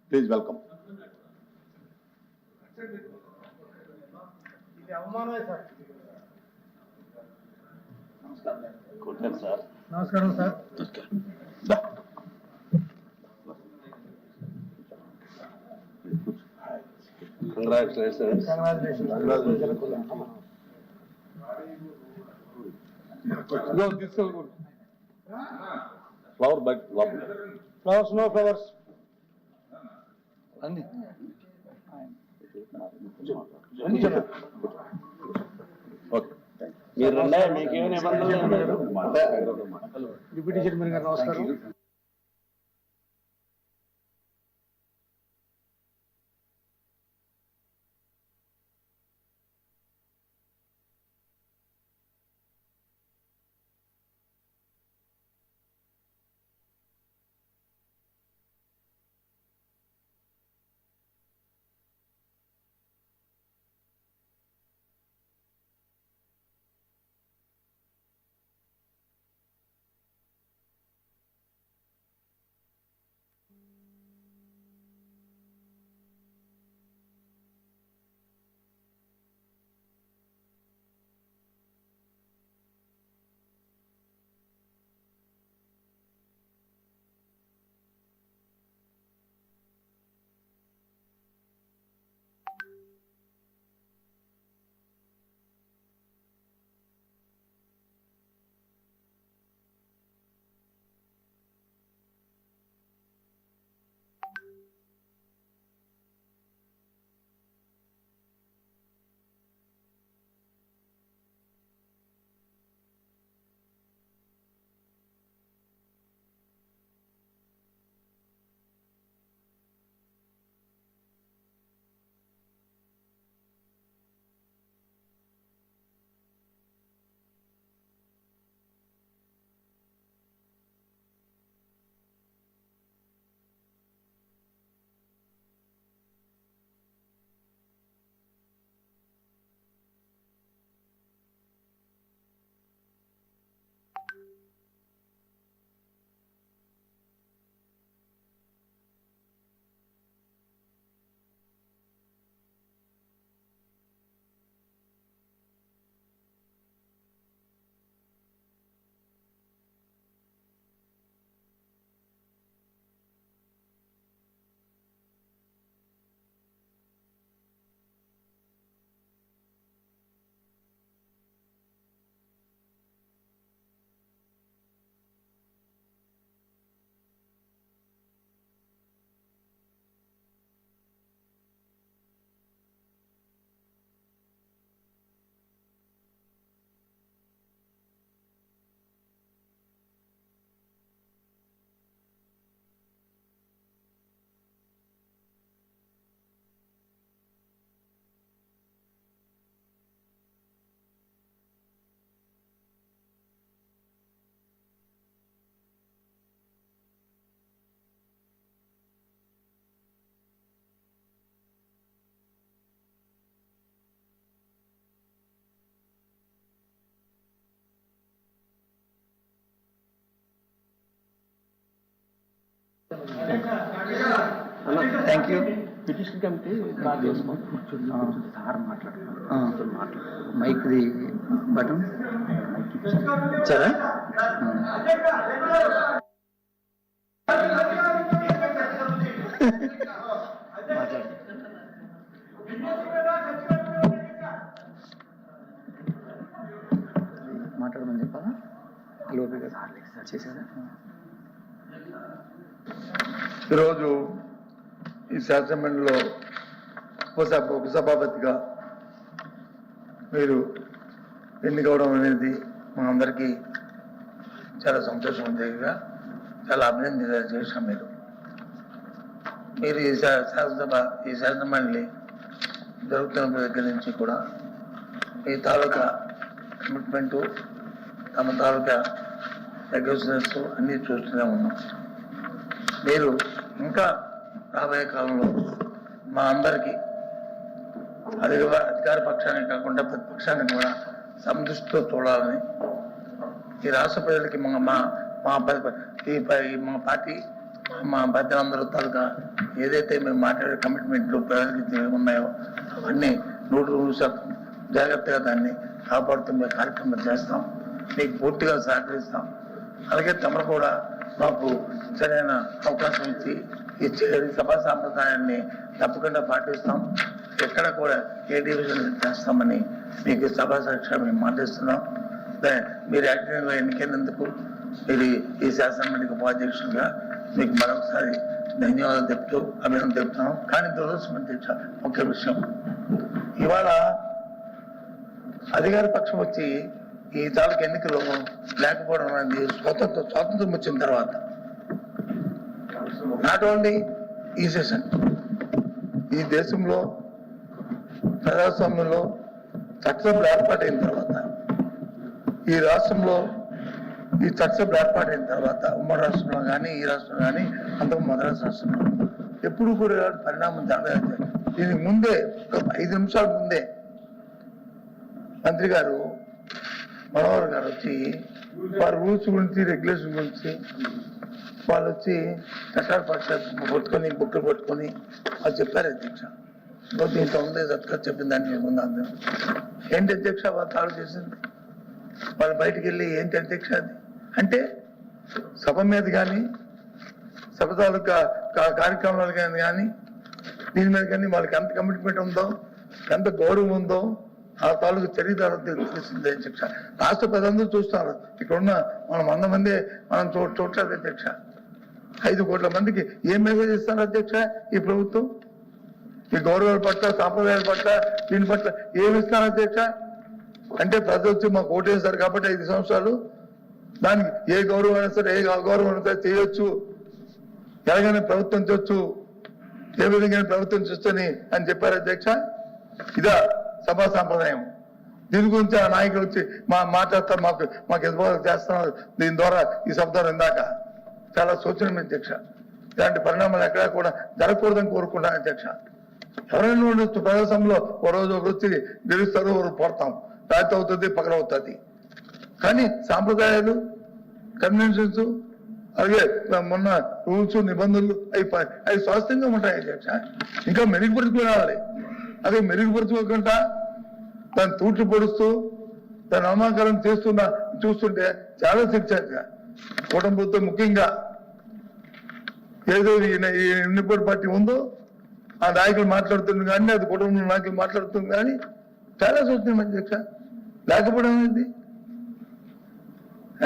Please welcome. నమస్కారం sir. Congratulations. Flower బగ్ flowers no flowers అన్ని ఓకే. మీరు మీకేమైనా ఇబ్బందులు? డిప్యూటీ చైర్మన్ గారు నమస్కారం. Thank you. Petition committee sir మాట్లాడుతున్నారు. మైక్ది బటన్ ఇచ్చారా? మాట్లాడమని చెప్పాలా? లోపల చేశారా? ఈరోజు ఈ శాసనమండలిలో ఉపసభాపతిగా మీరు ఎన్నికవడం అనేది మా అందరికీ చాలా సంతోషం ఉంది. చాలా అభినందన చేశాం. మీరు ఈ శాసనమండలి జరుగుతున్న దగ్గర నుంచి కూడా మీ తాలూకా కమిట్మెంటు, తమ తాలూకా రెగ్యులేషన్స్ అన్నీ చూస్తూనే ఉన్నాం. మీరు ఇంకా రాబోయే కాలంలో మా అందరికీ అధికార పక్షానికి కాకుండా ప్రతిపక్షానికి కూడా సందృష్టితో చూడాలని ఈ రాష్ట్ర ప్రజలకి మా పార్టీ మా పెద్దలందరూ తాలూకా ఏదైతే మేము మాట్లాడే కమిట్మెంట్లు ప్రజలకి ఉన్నాయో అవన్నీ 100% జాగ్రత్తగా దాన్ని కాపాడుతూ మేము కార్యక్రమం చేస్తాం, మీకు పూర్తిగా సహకరిస్తాం. అలాగే తమరు కూడా మాకు సరైన అవకాశం ఇచ్చి ఇచ్చే సభా సాంప్రదాయాన్ని తప్పకుండా పాటిస్తాం. ఎక్కడ కూడా ఏ డివిజన్ చేస్తామని మీకు సభా సాక్షిగా మేము మాటిస్తున్నాం. మీరు యాక్టివ్గా ఎన్నికైనందుకు మీరు ఈ శాసనమండలికి ఉపాధ్యక్షులుగా మీకు మరొకసారి ధన్యవాదాలు చెప్తూ అభినందన చెప్తున్నాం. కానీ దురదృష్టం అధ్యక్ష ముఖ్య విషయం, ఇవాళ అధికార పక్షం వచ్చి ఈ తాలూకు ఎన్నికలు లేకపోవడం అనేది స్వాతంత్రం వచ్చిన తర్వాత నాట్ ఓన్లీ ఈ సెషన్, ఈ దేశంలో ప్రజాస్వామ్యంలో చట్టసభలు ఏర్పాటైన తర్వాత, ఈ రాష్ట్రంలో ఈ చట్టసభలు ఏర్పాటైన తర్వాత ఉమ్మడి రాష్ట్రంలో కానీ ఈ రాష్ట్రంలో కానీ అంతకు మద్రాసు రాష్ట్రంలో ఎప్పుడు కూడా ఇలాంటి పరిణామం జరగలేదు. దీనికి ముందే ఒక 5 నిమిషాల ముందే మంత్రి గారు మనోహర్ గారు వచ్చి వారి రూల్స్ గురించి రెగ్యులేషన్ గురించి వాళ్ళు వచ్చి చట్టాలు పట్టుకొని బుక్కులు పట్టుకొని వాళ్ళు చెప్పారు అధ్యక్ష. దీంట్లో ఉంది చక్కగా చెప్పిన దాన్ని ముందు అందరూ ఏంటి అధ్యక్ష వాళ్ళు తాడు చేసింది, వాళ్ళు బయటికి వెళ్ళి ఏంటి అధ్యక్ష అది అంటే సభ మీద కానీ సభ తాలూకా కార్యక్రమాలు కానీ దీని మీద కానీ వాళ్ళకి ఎంత కమిట్మెంట్ ఉందో, ఎంత గౌరవం ఉందో ఆ తాలూకు చరిత్ర తెలిసింది అధ్యక్ష. రాష్ట్ర ప్రజలందరూ చూస్తున్నారు, ఇక్కడున్న మనం 100 మంది మనం చూడలేదు అధ్యక్ష. 5 కోట్ల మందికి ఏం మెసేజ్ ఇస్తారు అధ్యక్ష ఈ ప్రభుత్వం? ఈ గౌరవాల పట్ల, సాంప్రదాయాల పట్ల, దీని పట్ల ఏమి ఇస్తారు అధ్యక్ష? అంటే ప్రజలు వచ్చి మాకు ఓటేస్తారు కాబట్టి 5 సంవత్సరాలు దానికి ఏ గౌరవం అయినా సరే ఏ అగౌరవం అయినా సరే చేయొచ్చు, ఎలాగైనా ప్రభుత్వం చేయొచ్చు, ఏ విధంగా ప్రభుత్వం చూస్తని అని చెప్పారు అధ్యక్ష. ఇదా సభా సాంప్రదాయం. దీని గురించి ఆ నాయకులు వచ్చి మాట్లాడతారు, మాకు ఎదురు చేస్తున్నారు. దీని ద్వారా ఈ శబ్దాలు ఇందాక చాలా శోచనీయం అధ్యక్ష. ఇలాంటి పరిణామాలు ఎక్కడా కూడా జరగకూడదని కోరుకుంటాను అధ్యక్ష. ఎవరైనా ఉండొచ్చు ప్రజాసంలో ఓ రోజు ఒకరు వచ్చి గెలుస్తారు, ఒకరు పోడతాం, రాత్రి అవుతుంది పగలవుతుంది. కానీ సాంప్రదాయాలు, కన్వెన్షన్స్, అలాగే మొన్న రూల్స్, నిబంధనలు అవి స్వాస్థ్యంగా ఉంటాయి అధ్యక్ష. ఇంకా మెరుగుపరుచుకోవాలి. అదే మెరుగుపరుచుకోకుండా దాన్ని తూట్లు పొడుస్తూ దాన్ని అవమానకరం చూస్తుంటే చాలా శిక్షగా కుటుంబంతో ముఖ్యంగా ఏదో ఈ ఎన్నికల పార్టీ ఉందో ఆ నాయకులు మాట్లాడుతుంది కానీ, అది కుటుంబంలో నాయకులు మాట్లాడుతుంది కానీ చాలా సూచన అధ్యక్ష. లేకపోవడం అనేది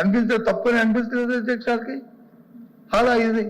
అనిపిస్తే తప్పని అనిపిస్తుంది అధ్యక్షకి. అలా ఇది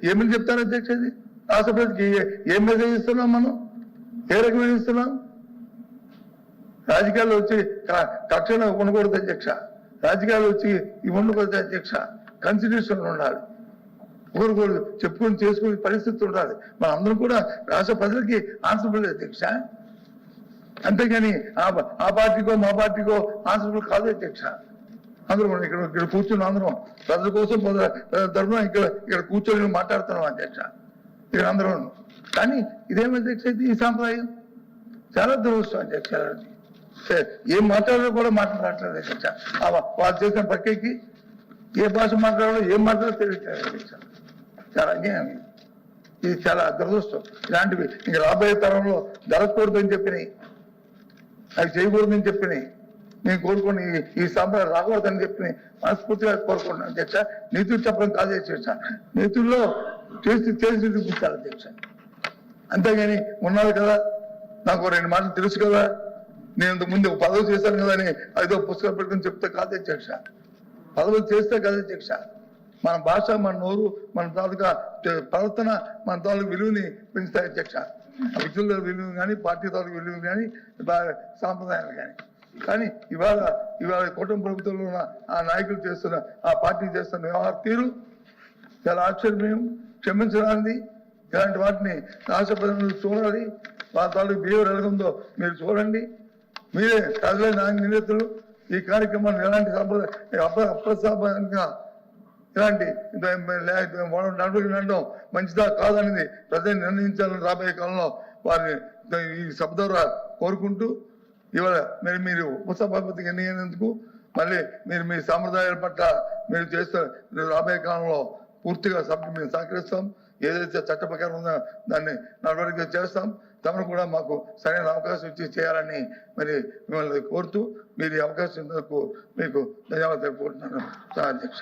ఏమని చెప్తారు అధ్యక్ష? ఇది రాష్ట్ర ప్రజలకి ఏం మెసేజ్ ఇస్తున్నాం మనం, ఏ రకమైన ఇస్తున్నాం? రాజకీయాల్లో వచ్చి కక్షణ ఉండకూడదు అధ్యక్ష, రాజకీయాలు వచ్చి ఇవి ఉండకూడదు అధ్యక్ష. కాన్స్టిట్యూషన్ ఉండాలి, ఒకరికొకరు చెప్పుకొని చేసుకునే పరిస్థితి ఉండాలి. మన అందరం కూడా రాష్ట్ర ప్రజలకి ఆన్సరబుల్ అధ్యక్ష. అంతేగాని ఆ పార్టీకో మా పార్టీకో ఆన్సరబుల్ కాదు అధ్యక్ష. అందరూ ఇక్కడ కూర్చుని అందరం ప్రజల కోసం తరఫున ఇక్కడ కూర్చొని మాట్లాడుతున్నాం అధ్యక్ష ఇక్కడ అందరూ. కానీ ఇదేమి అధ్యక్ష, ఈ సాంప్రదాయం చాలా దురదృష్టం అధ్యక్ష. ఏం మాట్లాడాలో కూడా మాట్లాడట్లేదు అధ్యక్ష. వాళ్ళు చేసిన ప్రక్రియకి ఏ భాష మాట్లాడాలో ఏం మాట్లాడాలో తెలియట్లేదు అధ్యక్ష. చాలా అన్యాయం, ఇది చాలా దురదృష్టం. ఇలాంటివి ఇంక రాబోయే తరంలో జరగకూడదని చెప్పినాయి, అవి చేయకూడదని చెప్పినాయి. నేను కోరుకుని ఈ సాంప్రదాయం రాకూడదని చెప్పి మనస్ఫూర్తిగా కోరుకుంటున్నాను అధ్యక్ష. నీతులు చెప్పడం కాదు అధ్యక్ష, నీతుల్లో చేసి చూపించాలి అధ్యక్ష. అంతేగాని ఉన్నారు కదా, నాకు 2 మాటలు తెలుసు కదా, నేను ఇంతకు ముందు పదవి చేశాను కదా అని ఏదో పుస్తకం పెట్టుకుని చెప్తే కాదు అధ్యక్ష. పదవి చేస్తే కదా అధ్యక్ష. మన భాష, మన నోరు, మన తాలూకా ప్రవర్తన, మన తాలూకు విలువని పెంచుతాయి అధ్యక్ష. వ్యక్తుల విలువ కానీ, పార్టీ తాలూకు విలువ కానీ, సాంప్రదాయాలు కానీ. కానీ ఇవాళ కూటమి ప్రభుత్వంలో ఉన్న ఆ నాయకులు చేస్తున్న, ఆ పార్టీ చేస్తున్న వ్యవహార తీరు చాలా ఆశ్చర్యం, క్షమించడానికి. ఇలాంటి వాటిని రాష్ట్ర ప్రజలు చూడాలి. వాళ్ళ తాలూకు బిహేవియర్ ఎలాగుందో మీరు చూడండి. మీరే ప్రజల నిందితులు. ఈ కార్యక్రమాన్ని ఎలాంటి అప్రసాదంగా ఇలాంటి నడవడం మంచిదా కాదనేది ప్రజలు నిర్ణయించాలని రాబోయే కాలంలో వారిని ఈ సభ ద్వారా కోరుకుంటూ, ఇవాళ మీరు ఉపసభాపతికి ఎన్నికైనందుకు మళ్ళీ మీరు మీ సాంప్రదాయాల పట్ల మీరు చేస్తే రాబోయే కాలంలో పూర్తిగా సభ్యులు మేము సహకరిస్తాం. ఏదైతే చట్ట ప్రకారం ఉందో దాన్ని నడవడిగా చేస్తాం. తమను కూడా మాకు సరైన అవకాశం ఇచ్చి చేయాలని మరి మిమ్మల్ని కోరుతూ మీరు ఈ అవకాశం ఇచ్చినందుకు మీకు ధన్యవాదాలు కోరుతున్నాను అధ్యక్ష.